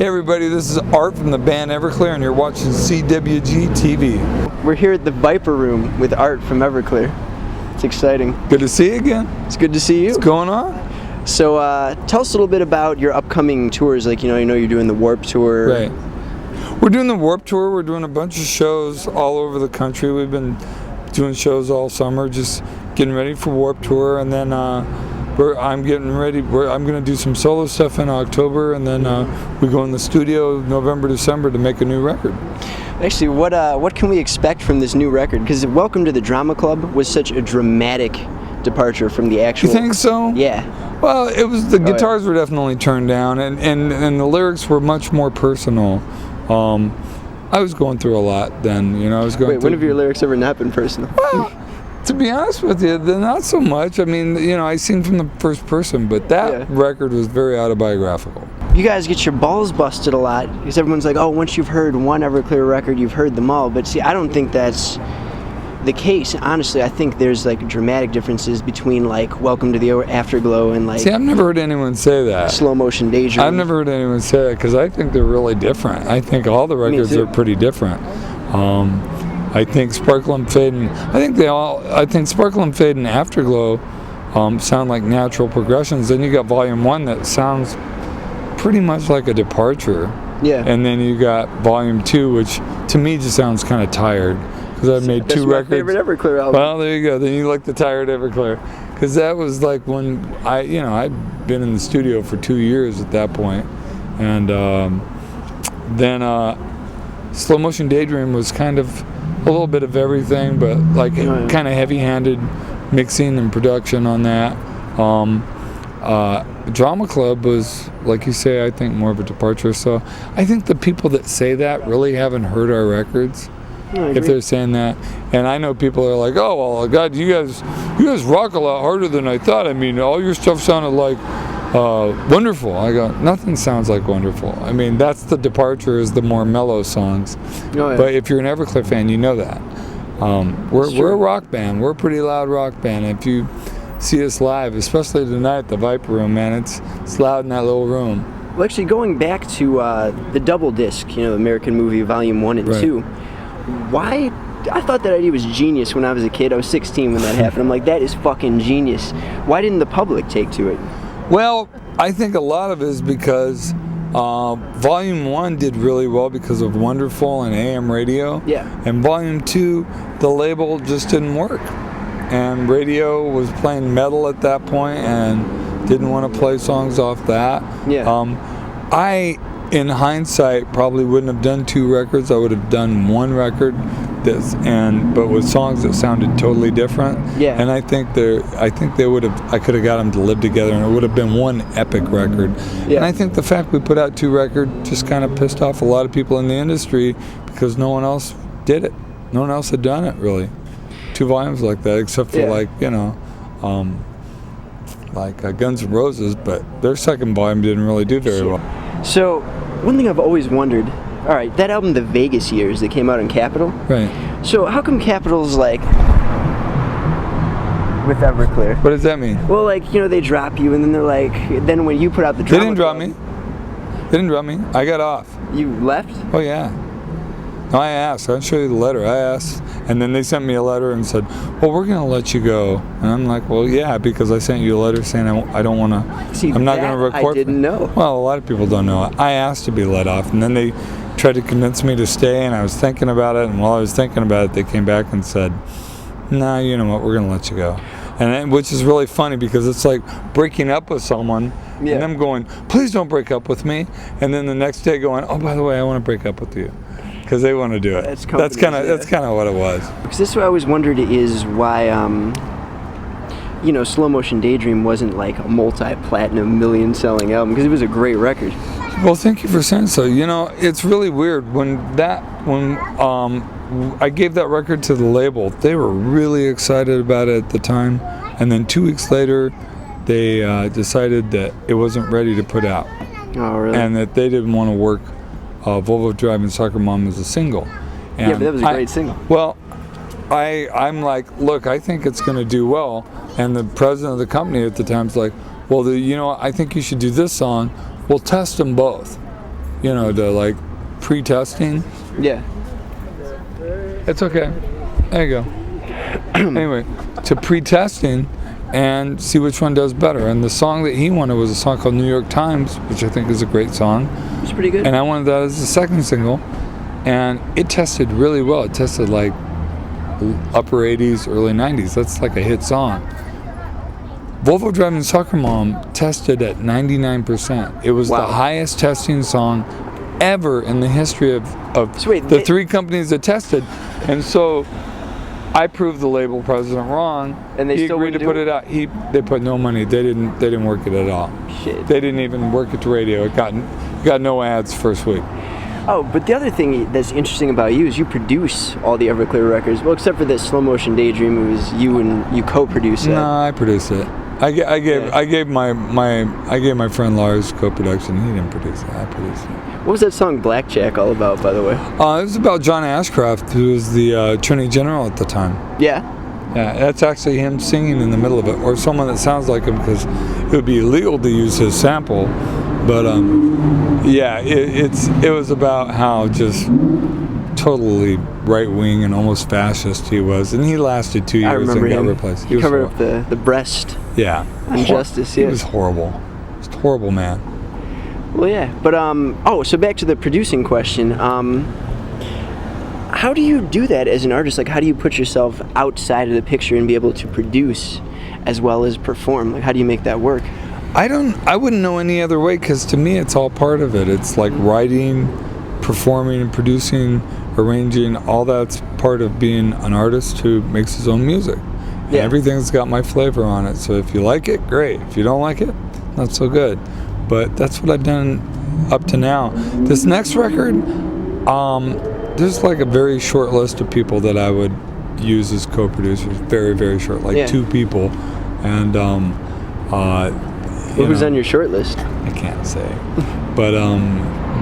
Hey everybody, this is Art from the band Everclear, and you're watching CWG TV. We're here at the Viper Room with Art from Everclear. It's exciting. Good to see you again. It's good to see you. What's going on? So tell us a little bit about your upcoming tours. Like, you know you're doing the Warped Tour. Right. We're doing the Warped Tour. We're doing a bunch of shows all over the country. We've been doing shows all summer, just getting ready for Warped Tour, and then I'm getting ready. I'm going to do some solo stuff in October, and then we go in the studio November, December to make a new record. Actually, what can we expect from this new record? Because Welcome to the Drama Club was such a dramatic departure from the actual... You think so? Yeah. Well, it was, the guitars were definitely turned down, and the lyrics were much more personal. I was going through a lot then, you know. I was going. Wait, when have your lyrics ever not been personal? Well, to be honest with you, they're not so much. I mean, you know, I sing from the first person, but that record was very autobiographical. You guys get your balls busted a lot because everyone's like, oh, once you've heard one Everclear record, you've heard them all. But see, I don't think that's the case. Honestly, I think there's like dramatic differences between like Welcome to the Afterglow and like... See, I've never heard anyone say that. Slow Motion Daydream. I've never heard anyone say that because I think they're really different. I think all the records are pretty different. I think Sparkle and Fade and I think Sparkle and Fade and Afterglow sound like natural progressions. Then you got Volume 1 that sounds pretty much like a departure. Yeah. And then you got Volume 2, which to me just sounds kind of tired. Because I made two records. That's my favorite Everclear album. Well, there you go. Then you like the tired Everclear. Because that was like when I'd been in the studio for 2 years at that point. And then Slow Motion Daydream was kind of a little bit of everything, but like kind of heavy-handed mixing and production on that. Drama Club was, like you say, I think more of a departure. So I think the people that say that really haven't heard our records. If they're saying that. And I know people are like, oh, well, God, you guys rock a lot harder than I thought. I mean, all your stuff sounded like Wonderful. I go, nothing sounds like Wonderful. I mean, that's the departure, is the more mellow songs. But if you're an Everclear fan, you know that. We're a rock band. We're a pretty loud rock band. If you see us live, especially tonight at the Viper Room, man, it's loud in that little room. Well, actually, going back to the double disc, you know, American Movie Volume 1 and 2, why? I thought that idea was genius when I was a kid. I was 16 when that happened. I'm like, that is fucking genius. Why didn't the public take to it? Well, I think a lot of it is because Volume 1 did really well because of Wonderful and AM radio. Yeah. And Volume 2, the label just didn't work. And radio was playing metal at that point and didn't want to play songs off that. Yeah. I, in hindsight, probably wouldn't have done 2 records. I would have done 1 record, but with songs that sounded totally different. Yeah. And I think they would have. I could have got them to live together, and it would have been one epic record. Yeah. And I think the fact we put out 2 records just kind of pissed off a lot of people in the industry because no one else did it. No one else had done it really. 2 volumes like that, except for like Guns N' Roses, but their second volume didn't really do very well. So, one thing I've always wondered, all right, that album, The Vegas Years, that came out on Capitol. Right. So, how come Capitol's like with Everclear? What does that mean? Well, like, you know, they drop you, and then they're like, then when you put out the Drama They didn't drop me. They didn't drop me. I got off. You left? Oh, yeah. No, I asked. I'll show you the letter. I asked. And then they sent me a letter and said, well, we're going to let you go. And I'm like, well, yeah, because I sent you a letter saying I don't want to, I'm not going to record. I didn't know. Well, a lot of people don't know. I asked to be let off, and then they tried to convince me to stay, and I was thinking about it, and while I was thinking about it, they came back and said, nah, you know what, we're going to let you go. And which is really funny because it's like breaking up with someone and them going, please don't break up with me. And then the next day going, oh, by the way, I want to break up with you. Because they want to do it. That's kind of what it was. Because this is what I always wondered is why, Slow Motion Daydream wasn't like a multi-platinum, million-selling album, because it was a great record. Well, thank you for saying so. You know, it's really weird when I gave that record to the label. They were really excited about it at the time, and then 2 weeks later, they decided that it wasn't ready to put out. Oh, really? And that they didn't want to work Volvo Drive and Soccer Mom as a single. And yeah, but that was a great single. Well, I'm like, look, I think it's going to do well. And the president of the company at the time's like, well, I think you should do this song. We'll test them both. to like pre-testing. Yeah. It's okay. There you go. Anyway, to pre-testing and see which one does better. And the song that he wanted was a song called New York Times, which I think is a great song. It's pretty good. And I wanted that as the second single. And it tested really well. It tested like upper 80s, early 90s. That's like a hit song. Volvo Driving Soccer Mom tested at 99%. It was the highest testing song ever in the history of the three companies that tested. And so I proved the label president wrong. And they he still agreed to put it out. They put no money. They didn't work it at all. Shit. They didn't even work it to radio. It got no ads first week. Oh, but the other thing that's interesting about you is you produce all the Everclear records. Well, except for that Slow Motion Daydream, it was you and you co-produced it. No, I produced it. I gave my friend Lars co-production. He didn't produce it. I produced it. What was that song Blackjack all about, by the way? It was about John Ashcroft, who was the Attorney General at the time. Yeah. Yeah, that's actually him singing in the middle of it, or someone that sounds like him, because it would be illegal to use his sample. But yeah, it was about how just totally right-wing and almost fascist he was, and he lasted 2 years and got replaced. He covered up the breast. Yeah. Injustice. He was horrible. He was a horrible man. Well, yeah, but so back to the producing question. How do you do that as an artist? Like, how do you put yourself outside of the picture and be able to produce as well as perform? Like, how do you make that work? I wouldn't know any other way, because to me it's all part of it. It's like writing, performing, producing, arranging. All that's part of being an artist who makes his own music. Yeah. Everything's got my flavor on it. So if you like it, great. If you don't like it, not so good. But that's what I've done up to now. This next record, there's like a very short list of people that I would use as co-producers. Very, very short, like 2 people. And who's on your short list? I can't say, but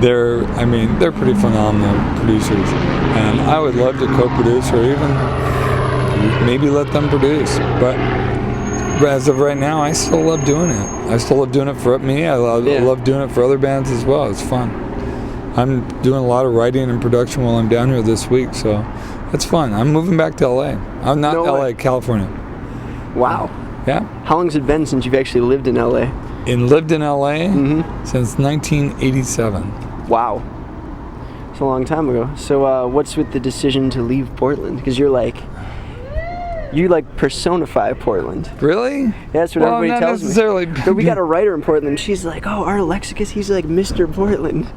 they're pretty phenomenal producers, and I would love to co-produce or even maybe let them produce. But as of right now, I still love doing it. I still love doing it for me. I love doing it for other bands as well. It's fun. I'm doing a lot of writing and production while I'm down here this week, so it's fun. I'm moving back to LA. I'm not LA, California. Wow. Yeah. How long has it been since you've actually lived in LA? Lived in LA since 1987. Wow. It's a long time ago. So what's with the decision to leave Portland? Because you personify Portland. Really? Yeah, that's what everybody tells necessarily. me. But we got a writer in Portland. She's like, oh, our Alexakis, he's like Mr. Portland.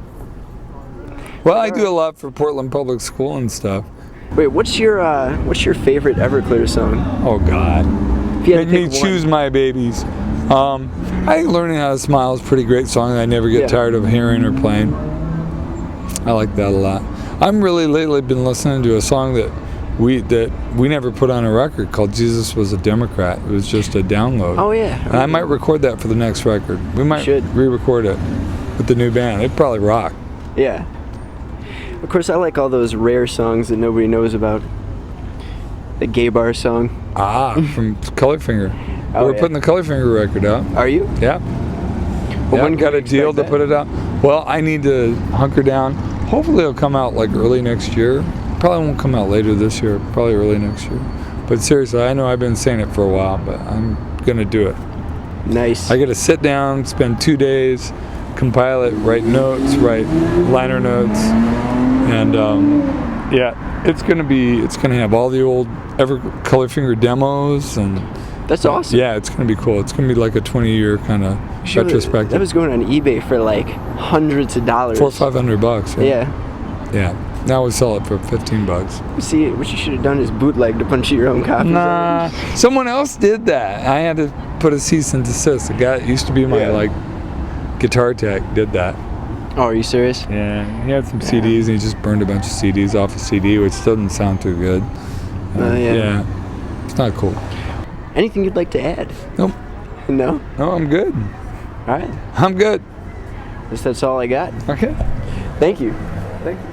Well, I do a lot for Portland Public School and stuff. Wait, what's your favorite Everclear song? Oh God. Make me choose my babies. I think Learning How to Smile is a pretty great song that I never get tired of hearing or playing. I like that a lot. I'm really lately been listening to a song that we never put on a record called Jesus Was a Democrat. It was just a download. Oh yeah. And I might record that for the next record. We might re-record it with the new band. It'd probably rock. Yeah. Of course, I like all those rare songs that nobody knows about. The Gay Bar song. From Colorfinger. We're putting the Colorfinger record out. Are you? Yeah. Well, when got a deal to put it out. Well, I need to hunker down. Hopefully it'll come out like early next year. Probably won't come out later this year. Probably early next year. But seriously, I know I've been saying it for a while, but I'm going to do it. Nice. I got to sit down, spend 2 days, compile it, write notes, write liner notes, and it's gonna have all the old Colorfinger demos, and that's awesome. Yeah, it's gonna be cool. It's gonna be like a 20-year kind of retrospective. That was going on eBay for like hundreds of dollars. $400 or $500. Yeah. Yeah. Now we sell it for $15. See, what you should have done is bootlegged a bunch of your own copies. Nah, someone else did that. I had to put a cease and desist. The guy that used to be my guitar tech did that. Oh, are you serious? Yeah, he had some CDs and he just burned a bunch of CDs off a CD, which doesn't sound too good. Yeah, it's not cool. Anything you'd like to add? Nope. No? No, I'm good. All right. I'm good. That's all I got. Okay. Thank you. Thank you.